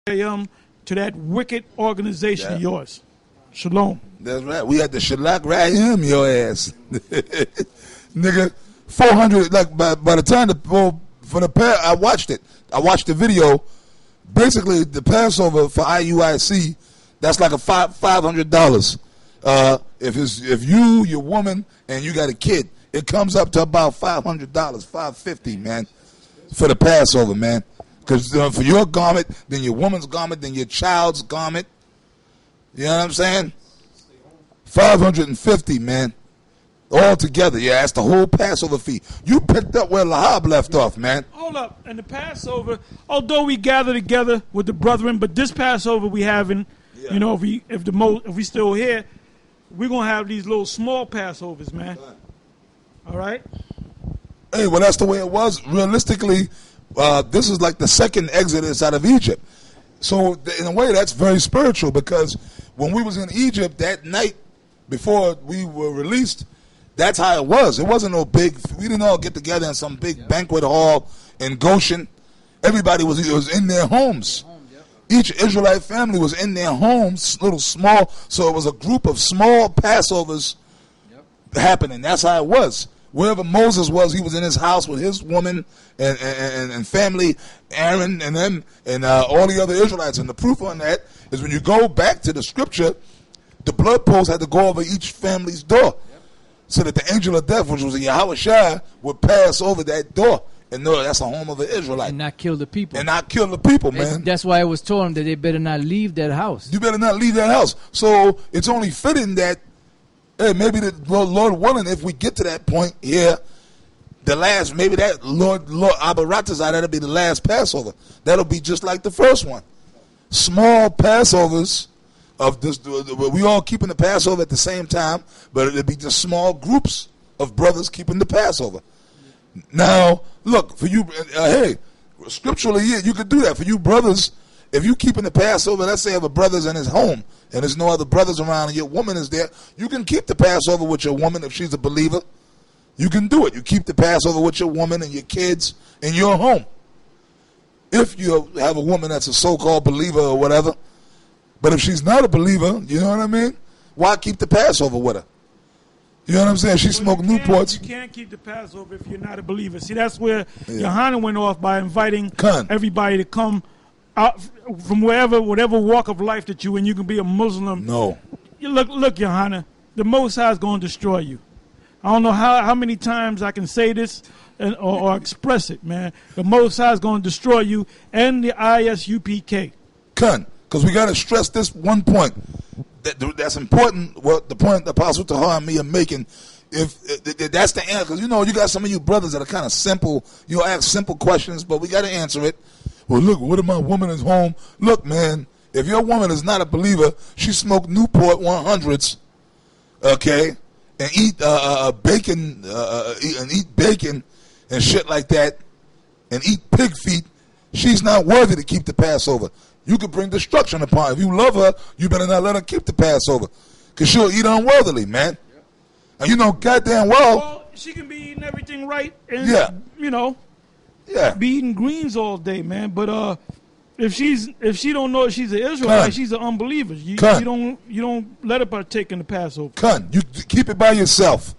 to that wicked organization of yours. Shalom. That's right. We had to shalak him your ass. Nigga, 400, like, by the time I watched it. I watched the video. Basically, the Passover for IUIC, that's like a $500. If you, your woman, and you got a kid, it comes up to about $500, $550, man, for the Passover, man. Because for your garment, then your woman's garment, then your child's garment. You know what I'm saying? $550, man. All together, yeah, that's the whole Passover fee. You picked up where Lahab left off, man. Hold up. And the Passover, although we gather together with the brethren, but this Passover we having, you know, if we still here, we're going to have these little small Passovers, man. All right? Hey, well, that's the way it was. Realistically, this is like the second exodus out of Egypt. So, in a way, that's very spiritual because when we was in Egypt that night before we were released, that's how it was. It wasn't no big, we didn't all get together in some big banquet hall in Goshen. Everybody was in their homes. Each Israelite family was in their homes, little small, so it was a group of small Passovers happening. That's how it was. Wherever Moses was, he was in his house with his woman and family, Aaron and them, and all the other Israelites. And the proof on that is when you go back to the scripture, the blood post had to go over each family's door. So that the angel of death, which was a Yahweh Shai, would pass over that door and know that's the home of an Israelite. And not kill the people. And not kill the people, man. That's why it was told them that they better not leave that house. You better not leave that house. So it's only fitting that, hey, maybe the Lord willing, if we get to that point here, the last, maybe that Lord Abaratazah, that'll be the last Passover. That'll be just like the first one. Small Passovers. Of this, we all keeping the Passover at the same time, but it'll be just small groups of brothers keeping the Passover. Now, look, for you, hey, scripturally, yeah, you could do that. For you brothers, if you keeping the Passover, let's say if a brother's in his home and there's no other brothers around and your woman is there, you can keep the Passover with your woman if she's a believer. You can do it. You keep the Passover with your woman and your kids in your home. If you have a woman that's a so-called believer or whatever. But if she's not a believer, you know what I mean? Why keep the Passover with her? You know what I'm saying? She smoked Newports. You can't keep the Passover if you're not a believer. See, that's where Johanna went off by inviting everybody to come out from whatever walk of life that you in. You can be a Muslim. No. Look, Johanna, the Most High is going to destroy you. I don't know how many times I can say this or express it, man. The Most High is going to destroy you and the ISUPK. Because we got to stress this one point that's important. What the point the Apostle Tahar and me are making, if that's the answer, because you know you got some of you brothers that are kind of simple. You ask simple questions, but we got to answer it. Well, look, what if my woman is home? Look, man, if your woman is not a believer, she smoked Newport 100s, okay, and eat bacon and eat bacon and shit like that, and eat pig feet. She's not worthy to keep the Passover. You could bring destruction upon her. If you love her, you better not let her keep the Passover. Because she'll eat unworthily, man. And you know goddamn well. She can be eating everything right and, you know, be eating greens all day, man. But if she don't know she's an Israelite, she's an unbeliever. You don't let her partake in the Passover. You keep it by yourself.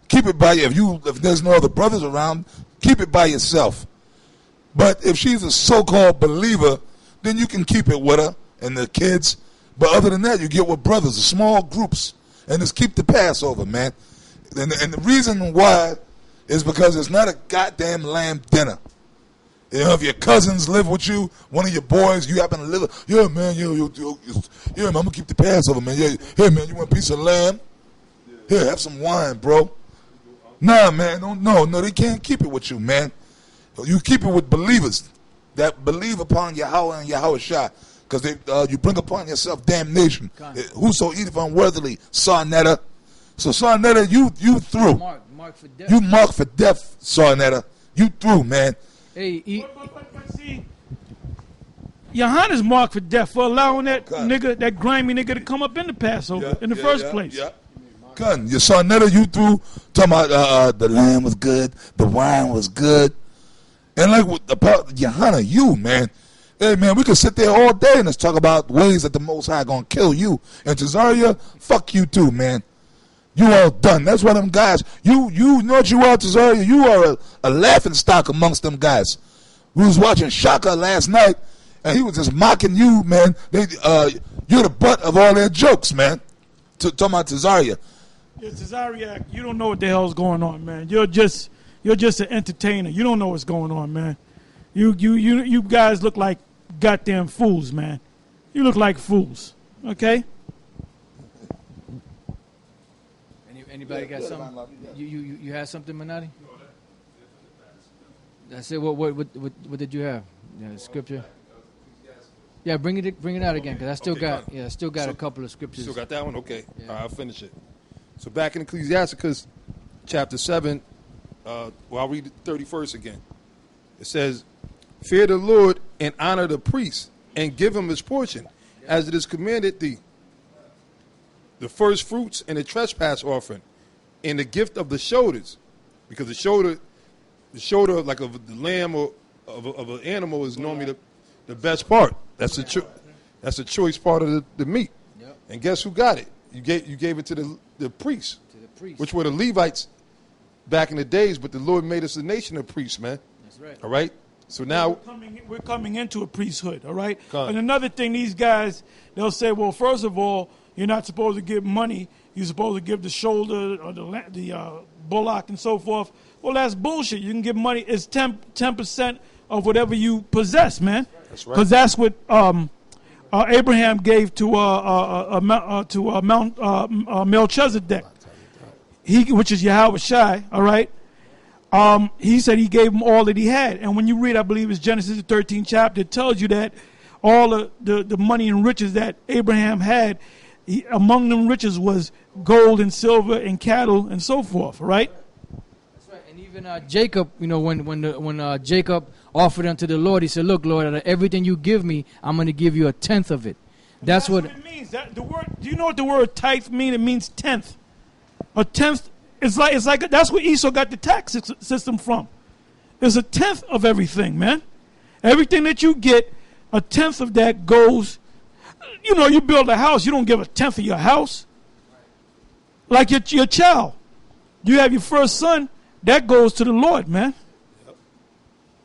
Keep it by you. If there's no other brothers around, keep it by yourself. But if she's a so-called believer, then you can keep it with her and the kids. But other than that, you get with brothers, small groups, and just keep the Passover, man. And the reason why is because it's not a goddamn lamb dinner. You know, if your cousins live with you, one of your boys, you happen to live, yeah, man, man, I'm going to keep the Passover, man. Yeah, hey, man, you want a piece of lamb? Here, have some wine, bro. Nah, man, no, they can't keep it with you, man. You keep it with believers that believe upon Yahweh and Yahweh Shai, because you bring upon yourself damnation. Whoso eateth unworthily, Sarnetta. So Sarnetta, you through. Mark for death. You mark for death, Sarnetta. You through, man. Hey, but see, Johanna's marked for death for allowing that nigga, that grimy nigga, to come up in the Passover in the first place. Yeah. Your Sarnetta, you through. Talking about the lamb was good, the wine was good. And like about Johanna, you, man, Hey, man, we could sit there all day and just talk about ways that the Most High going to kill you. And Tazaria, fuck you too, man. You all done. That's one of them guys. You know what you are, Tazaria? You are a laughing stock amongst them guys. We was watching Shaka last night, and he was just mocking you, man. You're the butt of all their jokes, man. Talking about Tazaria. Yeah, Tazaria, you don't know what the hell's going on, man. You're just an entertainer. You don't know what's going on, man. You guys look like goddamn fools, man. You look like fools. Okay? Anybody got something? You had something, Minotti? That's it. What did you have? Yeah, scripture. Yeah, bring it out again, because I still got a couple of scriptures. Still got that one? Okay. Yeah. All right, I'll finish it. So back in Ecclesiasticus chapter 7, I'll read the 31st again. It says, "Fear the Lord and honor the priest, and give him his portion, as it is commanded thee. The first fruits and the trespass offering, and the gift of the shoulders," because the shoulder like of the lamb or of an animal is normally the best part. That's the choice part of the meat. Yep. And guess who got it? You gave it to the priests, which were the Levites back in the days. But the Lord made us a nation of priests, man. That's right. All right. So now we're coming into a priesthood, all right? Come on. And another thing, these guys, they'll say, well, first of all, you're not supposed to give money. You're supposed to give the shoulder or the bullock and so forth. Well, that's bullshit. You can give money. It's 10% of whatever you possess, man. That's right. Because that's what Abraham gave to Melchizedek, which is Yahweh Shai, all right? He said he gave him all that he had. And when you read, I believe it's Genesis the 13th chapter, it tells you that all the money and riches that Abraham had, among them riches was gold and silver and cattle and so forth, right? That's right. And even Jacob, when Jacob offered unto the Lord, he said, "Look, Lord, out of everything you give me, I'm going to give you a tenth of it." That's what it means. The word. Do you know what the word tithe means? It means tenth. A tenth. It's like that's where Esau got the tax system from. It's a tenth of everything, man. Everything that you get, a tenth of that goes. You build a house, you don't give a tenth of your house. Like your child. You have your first son, that goes to the Lord, man. Yep.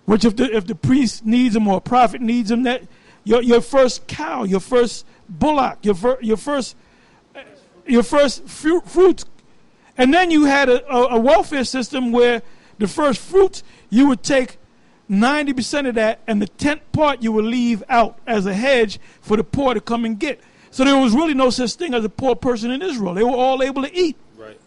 Which if the priest needs him or a prophet needs him, that your first cow, your first bullock, your first fruits. And then you had a welfare system where the first fruits, you would take 90% of that, and the 10th part you would leave out as a hedge for the poor to come and get. So there was really no such thing as a poor person in Israel. They were all able to eat. Right.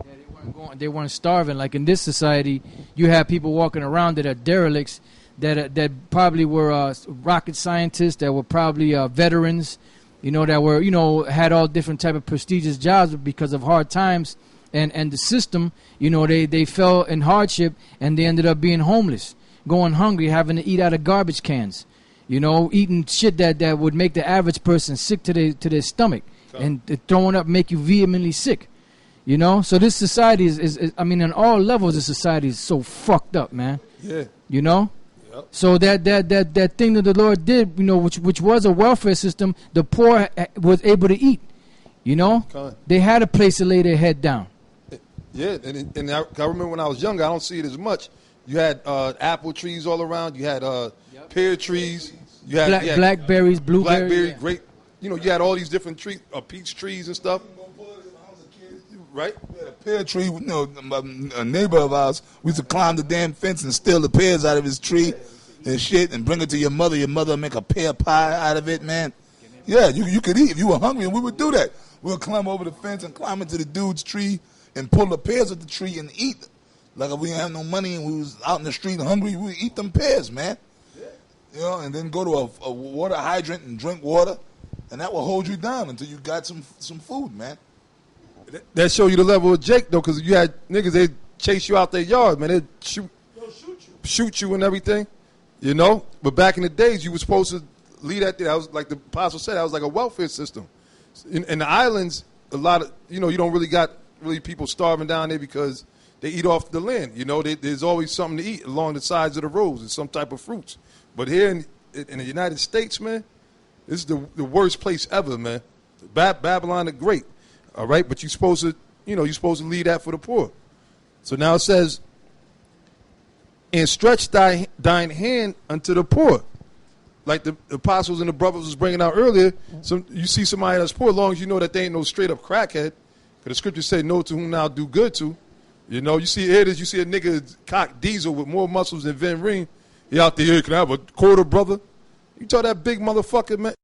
Yeah, they weren't starving. Like in this society, you have people walking around that are derelicts, that probably were rocket scientists, that were probably veterans, that were had all different type of prestigious jobs because of hard times and the system. They fell in hardship and they ended up being homeless, going hungry, having to eat out of garbage cans, eating shit that would make the average person sick to their stomach, and throwing up make you vehemently sick, So this society is on all levels, this society is so fucked up, man. Yeah. Yep. So that thing that the Lord did, which was a welfare system, the poor was able to eat, They had a place to lay their head down. Yeah, and I remember when I was younger, I don't see it as much. You had apple trees all around. You had pear trees. You had blackberries, blueberries. Grape. You had all these different trees, peach trees and stuff. Right? We had a pear tree. A neighbor of ours, we used to climb the damn fence and steal the pears out of his tree and shit and bring it to your mother. Your mother would make a pear pie out of it, man. Yeah, you could eat if you were hungry, and we would do that. We would climb over the fence and climb into the dude's tree and pull the pears of the tree and eat. Like if we didn't have no money and we was out in the street hungry, we would eat them pears, man. Yeah. And then go to a water hydrant and drink water, and that will hold you down until you got some food, man. That show you the level of Jake, though, because you had niggas, they chase you out their yard, man. They'd shoot you and everything, But back in the days, you were supposed to leave that there. That was like the apostle said, that was like a welfare system. In the islands, a lot of, you don't really got people starving down there because they eat off the land. There's always something to eat along the sides of the roads and some type of fruits. But here in the United States, man, this is the worst place ever, man. Babylon the Great, all right? But you're supposed to lead that for the poor. So now it says, and stretch thine hand unto the poor. Like the apostles and the brothers was bringing out earlier, you see somebody that's poor, as long as you know that they ain't no straight up crackhead, because the scriptures say, no to whom thou do good to. You know, you see you see a nigga cock diesel with more muscles than Vin Ring. He out there, can I have a quarter, brother? You tell that big motherfucker, man,